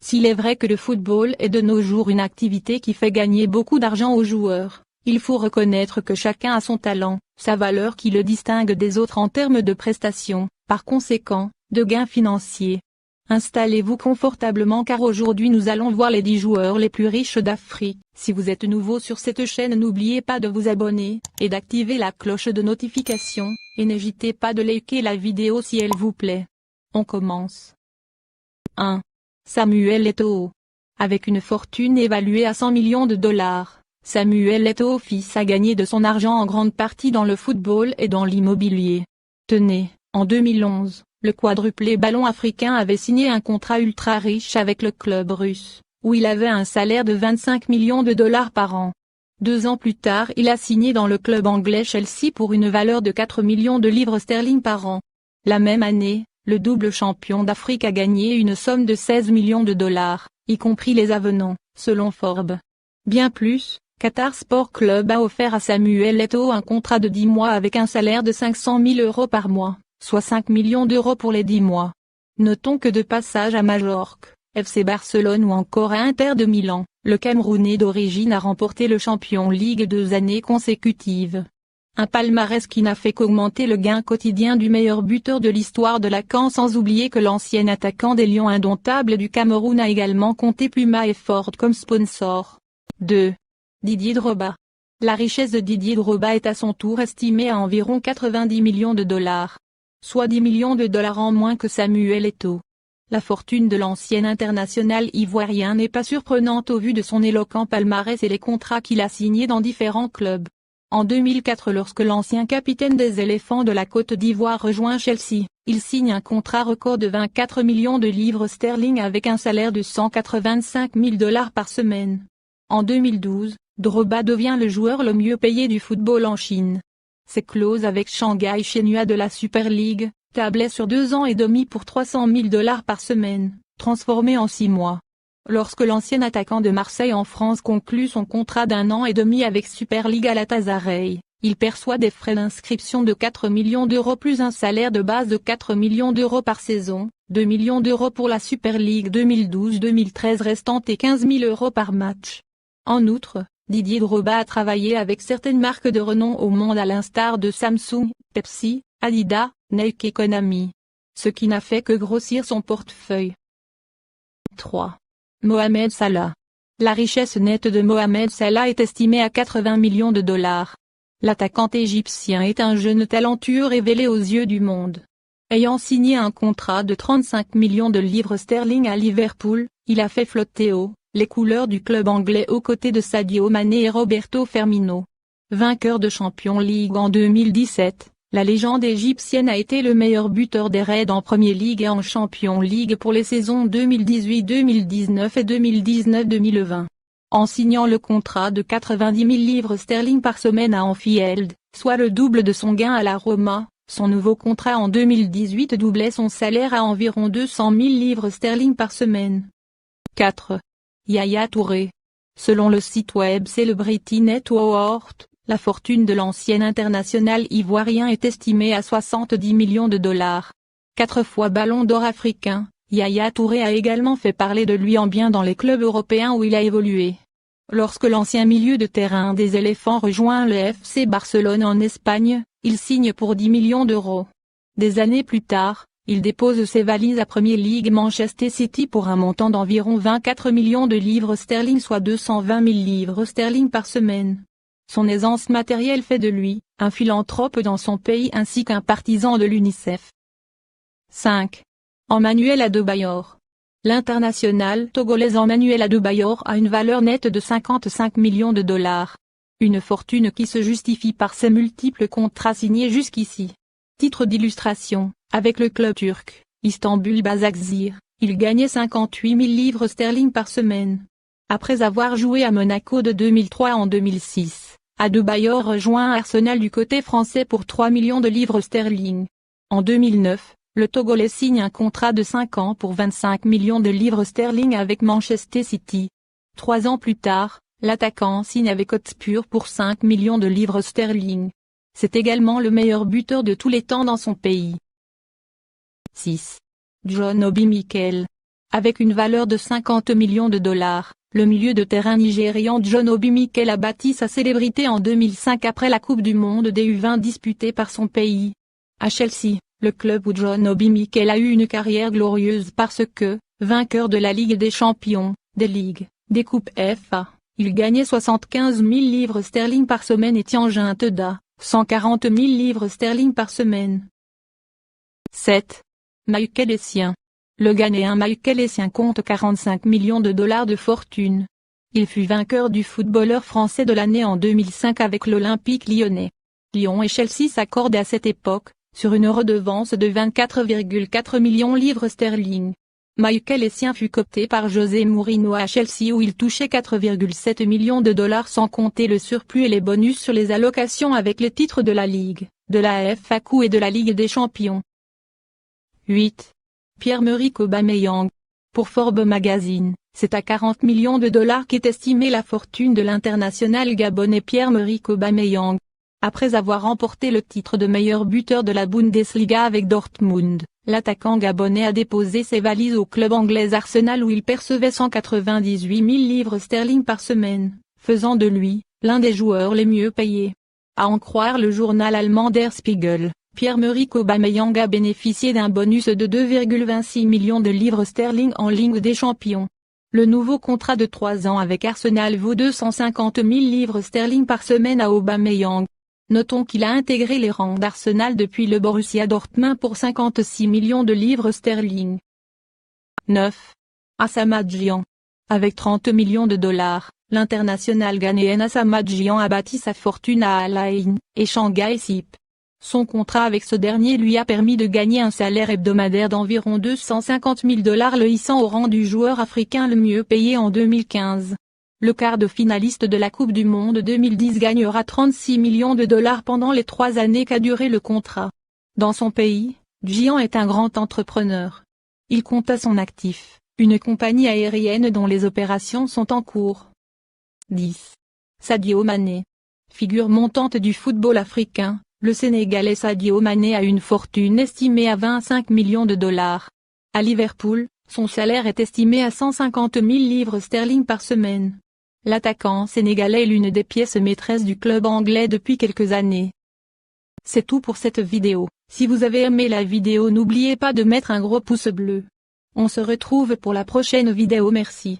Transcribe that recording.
S'il est vrai que le football est de nos jours une activité qui fait gagner beaucoup d'argent aux joueurs, il faut reconnaître que chacun a son talent, sa valeur qui le distingue des autres en termes de prestations, par conséquent, de gains financiers. Installez-vous confortablement car aujourd'hui nous allons voir les 10 joueurs les plus riches d'Afrique. Si vous êtes nouveau sur cette chaîne, n'oubliez pas de vous abonner, et d'activer la cloche de notification, et n'hésitez pas de liker la vidéo si elle vous plaît. On commence. 1. Samuel Eto'o. Avec une fortune évaluée à 100 millions de dollars, Samuel Eto'o fils a gagné de son argent en grande partie dans le football et dans l'immobilier. Tenez, en 2011, le quadruplé ballon africain avait signé un contrat ultra riche avec le club russe, où il avait un salaire de 25 millions de dollars par an. 2 ans plus tard, il a signé dans le club anglais Chelsea pour une valeur de 4 millions de livres sterling par an. La même année, le double champion d'Afrique a gagné une somme de 16 millions de dollars, y compris les avenants, selon Forbes. Bien plus, Qatar Sport Club a offert à Samuel Eto'o un contrat de 10 mois avec un salaire de 500 000 € par mois, soit 5 millions d'euros pour les 10 mois. Notons que de passage à Majorque, FC Barcelone ou encore à Inter de Milan, le Camerounais d'origine a remporté le Champions League 2 années consécutives. Un palmarès qui n'a fait qu'augmenter le gain quotidien du meilleur buteur de l'histoire de la CAN, sans oublier que l'ancien attaquant des Lions indomptables du Cameroun a également compté Puma et Ford comme sponsor. 2. Didier Drogba. La richesse de Didier Drogba est à son tour estimée à environ 90 millions de dollars. Soit 10 millions de dollars en moins que Samuel Eto'o. La fortune de l'ancien international ivoirien n'est pas surprenante au vu de son éloquent palmarès et les contrats qu'il a signés dans différents clubs. En 2004, lorsque l'ancien capitaine des Éléphants de la Côte d'Ivoire rejoint Chelsea, il signe un contrat record de 24 millions de livres sterling avec un salaire de 185 000 $ par semaine. En 2012, Drogba devient le joueur le mieux payé du football en Chine. Ses clauses avec Shanghai Shenhua de la Super League, tablaient sur 2 ans et demi pour 300 000 $ par semaine, transformés en 6 mois. Lorsque l'ancien attaquant de Marseille en France conclut son contrat d'1 an et demi avec Super League Galatasaray, il perçoit des frais d'inscription de 4 millions d'euros plus un salaire de base de 4 millions d'euros par saison, 2 millions d'euros pour la Super League 2012-2013 restante et 15 000 € par match. En outre, Didier Drogba a travaillé avec certaines marques de renom au monde à l'instar de Samsung, Pepsi, Adidas, Nike et Konami. Ce qui n'a fait que grossir son portefeuille. 3. Mohamed Salah. La richesse nette de Mohamed Salah est estimée à 80 millions de dollars. L'attaquant égyptien est un jeune talentueux révélé aux yeux du monde. Ayant signé un contrat de 35 millions de livres sterling à Liverpool, il a fait flotter haut les couleurs du club anglais aux côtés de Sadio Mané et Roberto Firmino. Vainqueur de Champions League en 2017, la légende égyptienne a été le meilleur buteur des Reds en Premier League et en Champions League pour les saisons 2018-2019 et 2019-2020. En signant le contrat de 90 000 livres sterling par semaine à Anfield, soit le double de son gain à la Roma, son nouveau contrat en 2018 doublait son salaire à environ 200 000 livres sterling par semaine. 4. Yaya Touré. Selon le site web Celebrity Net Worth, la fortune de l'ancien international ivoirien est estimée à 70 millions de dollars. 4 fois ballon d'or africain, Yaya Touré a également fait parler de lui en bien dans les clubs européens où il a évolué. Lorsque l'ancien milieu de terrain des Éléphants rejoint le FC Barcelone en Espagne, il signe pour 10 millions d'euros. Des années plus tard, il dépose ses valises à Premier League Manchester City pour un montant d'environ 24 millions de livres sterling, soit 220 000 livres sterling par semaine. Son aisance matérielle fait de lui un philanthrope dans son pays ainsi qu'un partisan de l'UNICEF. 5. Emmanuel Adebayor. L'international togolais Emmanuel Adebayor a une valeur nette de 55 millions de dollars. Une fortune qui se justifie par ses multiples contrats signés jusqu'ici. Titre d'illustration, avec le club turc, Istanbul Başakşehir, il gagnait 58 000 livres sterling par semaine. Après avoir joué à Monaco de 2003 en 2006, Adebayor rejoint Arsenal du côté français pour 3 millions de livres sterling. En 2009, le Togolais signe un contrat de 5 ans pour 25 millions de livres sterling avec Manchester City. 3 ans plus tard, l'attaquant signe avec Hotspur pour 5 millions de livres sterling. C'est également le meilleur buteur de tous les temps dans son pays. 6. John Obi Mikel. Avec une valeur de 50 millions de dollars, le milieu de terrain nigérian John Obi Mikel a bâti sa célébrité en 2005 après la Coupe du Monde des U20 disputée par son pays. À Chelsea, le club où John Obi Mikel a eu une carrière glorieuse parce que, vainqueur de la Ligue des Champions, des Ligues, des Coupes FA, il gagnait 75 000 livres sterling par semaine et Tianjin Teda, 140 000 livres sterling par semaine. 7. Michael Essien. Le Ghanéen Michael Essien compte 45 millions de dollars de fortune. Il fut vainqueur du footballeur français de l'année en 2005 avec l'Olympique lyonnais. Lyon et Chelsea s'accordent à cette époque, sur une redevance de 24,4 millions livres sterling. Michael Essien fut coopté par José Mourinho à Chelsea où il touchait 4,7 millions de dollars sans compter le surplus et les bonus sur les allocations avec les titres de la Ligue, de la FA Cup et de la Ligue des Champions. 8. Pierre-Emerick Aubameyang. Pour Forbes Magazine, c'est à 40 millions de dollars qu'est estimée la fortune de l'international gabonais Pierre-Emerick Aubameyang. Après avoir remporté le titre de meilleur buteur de la Bundesliga avec Dortmund, l'attaquant gabonais a déposé ses valises au club anglais Arsenal où il percevait 198 000 livres sterling par semaine, faisant de lui, l'un des joueurs les mieux payés. À en croire le journal allemand Der Spiegel, Pierre-Emerick Aubameyang a bénéficié d'un bonus de 2,26 millions de livres sterling en Ligue des Champions. Le nouveau contrat de 3 ans avec Arsenal vaut 250 000 livres sterling par semaine à Aubameyang. Notons qu'il a intégré les rangs d'Arsenal depuis le Borussia Dortmund pour 56 millions de livres sterling. 9. Asamoah Gyan. Avec 30 millions de dollars, l'international ghanéen Asamoah Gyan a bâti sa fortune à Al Ain et Shanghai SIP. Son contrat avec ce dernier lui a permis de gagner un salaire hebdomadaire d'environ 250 000 dollars le hissant au rang du joueur africain le mieux payé en 2015. Le quart de finaliste de la Coupe du Monde 2010 gagnera 36 millions de dollars pendant les 3 années qu'a duré le contrat. Dans son pays, Gyan est un grand entrepreneur. Il compte à son actif, une compagnie aérienne dont les opérations sont en cours. 10. Sadio Mané. Figure montante du football africain, le Sénégalais Sadio Mané a une fortune estimée à 25 millions de dollars. À Liverpool, son salaire est estimé à 150 000 livres sterling par semaine. L'attaquant sénégalais est l'une des pièces maîtresses du club anglais depuis quelques années. C'est tout pour cette vidéo. Si vous avez aimé la vidéo, n'oubliez pas de mettre un gros pouce bleu. On se retrouve pour la prochaine vidéo. Merci.